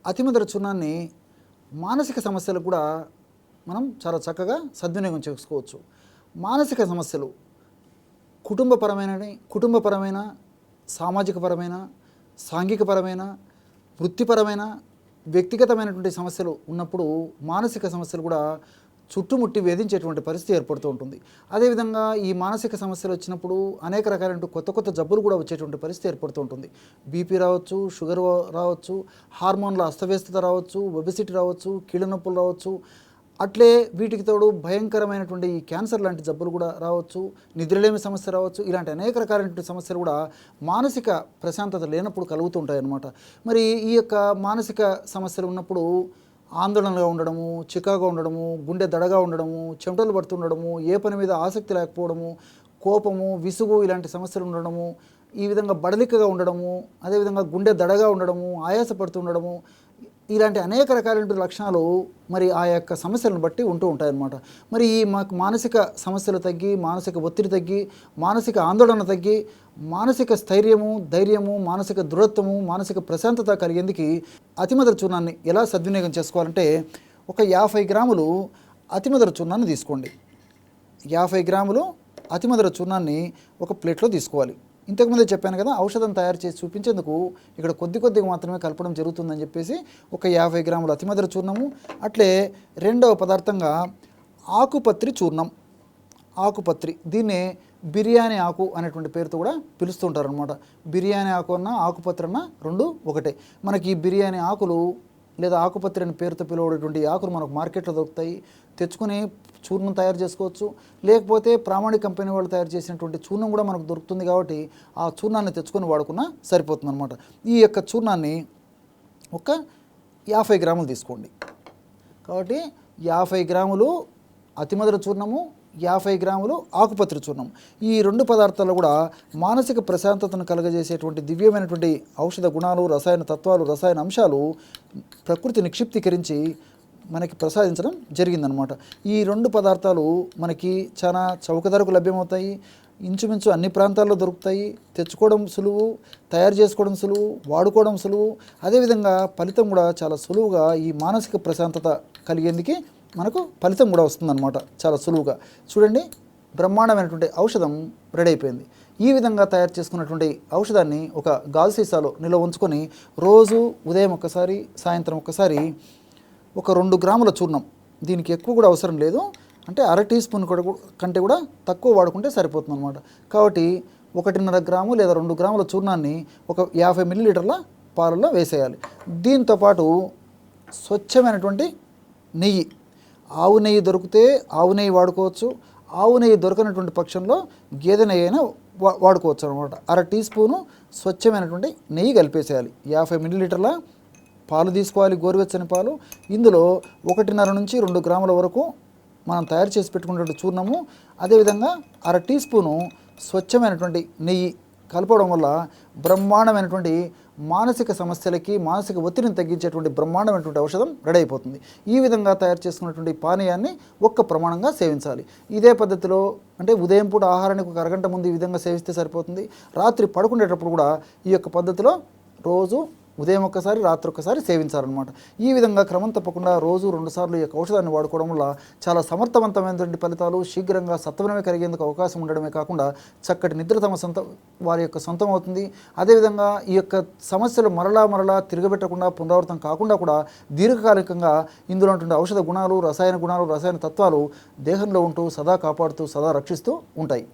అతిమధుర చూర్ణాన్ని మానసిక సమస్యలకు కూడా మనం చాలా చక్కగా సద్వినియోగం చేసుకోవచ్చు. మానసిక సమస్యలు కుటుంబపరమైన, సామాజికపరమైన, సాంఘికపరమైన, వృత్తిపరమైన, వ్యక్తిగతమైనటువంటి సమస్యలు ఉన్నప్పుడు మానసిక సమస్యలు కూడా చుట్టుముట్టి వేధించేటువంటి పరిస్థితి ఏర్పడుతూ ఉంటుంది. అదేవిధంగా ఈ మానసిక సమస్యలు వచ్చినప్పుడు అనేక రకాలైన కొత్త జబ్బులు కూడా వచ్చేటువంటి పరిస్థితి ఏర్పడుతూ ఉంటుంది. బీపీ రావచ్చు, షుగర్ రావచ్చు, హార్మోన్ల అస్తవ్యస్తత రావచ్చు, ఒబెసిటీ రావచ్చు, కీళ్ళ నొప్పులు రావచ్చు. అట్లే వీటికి తోడు భయంకరమైనటువంటి ఈ క్యాన్సర్ లాంటి జబ్బులు కూడా రావచ్చు, నిద్రలేమి సమస్య రావచ్చు. ఇలాంటి అనేక రకాలైనటువంటి సమస్యలు కూడా మానసిక ప్రశాంతత లేనప్పుడు కలుగుతూ ఉంటాయన్నమాట. మరి ఈ యొక్క మానసిక సమస్యలు ఉన్నప్పుడు ఆందోళనగా ఉండడము, చికాగా ఉండడము, గుండె దడగా ఉండడము, చెమటలు పడుతుండడము, ఏ పని మీద ఆసక్తి లేకపోవడము, కోపము, విసుగు ఇలాంటి సమస్యలు ఉండడము, ఈ విధంగా బడలికగా ఉండడము, అదేవిధంగా గుండె దడగా ఉండడము, ఆయాసపడుతుండడము, ఇలాంటి అనేక రకాలైన లక్షణాలు మరి ఆ యొక్క సమస్యలను బట్టి ఉంటూ ఉంటాయన్నమాట. మరి ఈ మానసిక సమస్యలు తగ్గి, మానసిక ఒత్తిడి తగ్గి, మానసిక ఆందోళన తగ్గి, మానసిక స్థైర్యము, ధైర్యము, మానసిక దృఢత్వము, మానసిక ప్రశాంతత కలిగేందుకు అతిమధుర చూర్ణాన్ని ఎలా సద్వినియోగం చేసుకోవాలంటే, ఒక 50 గ్రాములు అతిమధుర చూర్ణాన్ని తీసుకోండి. 50 గ్రాములు అతిమధుర చూర్ణాన్ని ఒక ప్లేట్లో తీసుకోవాలి. ఇంతకుముందే చెప్పాను కదా, ఔషధం తయారు చేసి చూపించేందుకు ఇక్కడ కొద్దిగా మాత్రమే కలపడం జరుగుతుందని చెప్పేసి ఒక 50 గ్రాముల అతిమధుర చూర్ణము. అట్లే రెండవ పదార్థంగా ఆకుపత్రి చూర్ణం. ఆకుపత్రి, దీన్నే బిర్యానీ ఆకు అనేటువంటి పేరుతో కూడా పిలుస్తుంటారు అనమాట. బిర్యానీ ఆకు అన్న ఆకుపత్రి అన్న రెండు ఒకటే. మనకి ఈ బిర్యానీ ఆకులు లేదా ఆకుపత్రి అనే పేరుతో పిలువడేటువంటి ఆకులు మనకు మార్కెట్లో దొరుకుతాయి. తెచ్చుకుని చూర్ణం తయారు చేసుకోవచ్చు. లేకపోతే ప్రామాణిక కంపెనీ వాళ్ళు తయారు చేసినటువంటి చూర్ణం కూడా మనకు దొరుకుతుంది. కాబట్టి ఆ చూర్ణాన్ని తెచ్చుకొని వాడుకున్నా సరిపోతుంది అనమాట. ఈ యొక్క చూర్ణాన్ని ఒక 50 గ్రాములు తీసుకోండి. కాబట్టి 50 గ్రాములు అతిమధుర చూర్ణము, 50 గ్రాములు ఆకుపత్రి చూర్ణం. ఈ రెండు పదార్థాలు కూడా మానసిక ప్రశాంతతను కలుగజేసేటువంటి దివ్యమైనటువంటి ఔషధ గుణాలు, రసాయన తత్వాలు, రసాయన అంశాలు ప్రకృతి నిక్షిప్తీకరించి మనకి ప్రసాదించడం జరిగిందనమాట. ఈ రెండు పదార్థాలు మనకి చాలా చౌక ధరకు లభ్యమవుతాయి. ఇంచుమించు అన్ని ప్రాంతాల్లో దొరుకుతాయి. తెచ్చుకోవడం సులువు, తయారు చేసుకోవడం సులువు, వాడుకోవడం సులువు. అదేవిధంగా ఫలితం కూడా చాలా సులువుగా ఈ మానసిక ప్రశాంతత కలిగేందుకు మనకు ఫలితం కూడా వస్తుందన్నమాట చాలా సులువుగా. చూడండి, బ్రహ్మాండమైనటువంటి ఔషధం రెడీ అయిపోయింది. ఈ విధంగా తయారు చేసుకున్నటువంటి ఔషధాన్ని ఒక గాజు సీసాలో నిల్వ ఉంచుకొని రోజు ఉదయం ఒక్కసారి, సాయంత్రం ఒక్కసారి ఒక 2 గ్రాముల చూర్ణం, దీనికి ఎక్కువ కూడా అవసరం లేదు, అంటే అర టీ స్పూన్ కంటే కూడా తక్కువ వాడుకుంటే సరిపోతుంది అనమాట. కాబట్టి 1.5 గ్రాము లేదా 2 గ్రాముల చూర్ణాన్ని ఒక 50 మిల్లీలీటర్ల పాలల్లో వేసేయాలి. దీంతోపాటు స్వచ్ఛమైనటువంటి నెయ్యి, ఆవు నెయ్యి దొరికితే ఆవు నెయ్యి వాడుకోవచ్చు. ఆవు నెయ్యి దొరకనటువంటి పక్షంలో గేదె నెయ్యి అయినా వాడుకోవచ్చు అనమాట. అర టీ స్పూను స్వచ్ఛమైనటువంటి నెయ్యి కలిపేసేయాలి. 50 మిల్లీలీటర్ల పాలు తీసుకోవాలి, గోరువెచ్చని పాలు. ఇందులో 1.5 నుంచి 2 గ్రాముల వరకు మనం తయారు చేసి పెట్టుకున్నటువంటి చూర్ణము, అదేవిధంగా అర టీ స్పూను స్వచ్ఛమైనటువంటి నెయ్యి కలపడం వల్ల బ్రహ్మాండమైనటువంటి మానసిక సమస్యలకి, మానసిక ఒత్తిడిని తగ్గించేటువంటి బ్రహ్మాండమైనటువంటి ఔషధం రెడీ అయిపోతుంది. ఈ విధంగా తయారు చేసుకున్నటువంటి పానీయాన్ని ఒక్క ప్రమాణంగా సేవించాలి. ఇదే పద్ధతిలో అంటే ఉదయం పూట ఆహారానికి ఒక అరగంట ముందు ఈ విధంగా సేవిస్తే సరిపోతుంది. రాత్రి పడుకునేటప్పుడు కూడా ఈ యొక్క పద్ధతిలో రోజు ఉదయం ఒక్కసారి, రాత్రి ఒక్కసారి సేవించాలన్నమాట. ఈ విధంగా క్రమం తప్పకుండా రోజు 2 సార్లు ఈ యొక్క ఔషధాన్ని వాడుకోవడం వల్ల చాలా సమర్థవంతమైనటువంటి ఫలితాలు, శీఘ్రంగా సత్వరమే కలిగేందుకు అవకాశం ఉండడమే కాకుండా చక్కటి నిద్ర వారి యొక్క సొంతం అవుతుంది. అదేవిధంగా ఈ యొక్క సమస్యలు మరలా తిరగబెట్టకుండా, పునరావృతం కాకుండా కూడా దీర్ఘకాలికంగా ఇందులో ఉన్నటువంటి ఔషధ గుణాలు, రసాయన తత్వాలు దేహంలో ఉంటూ సదా కాపాడుతూ, సదా రక్షిస్తూ ఉంటాయి.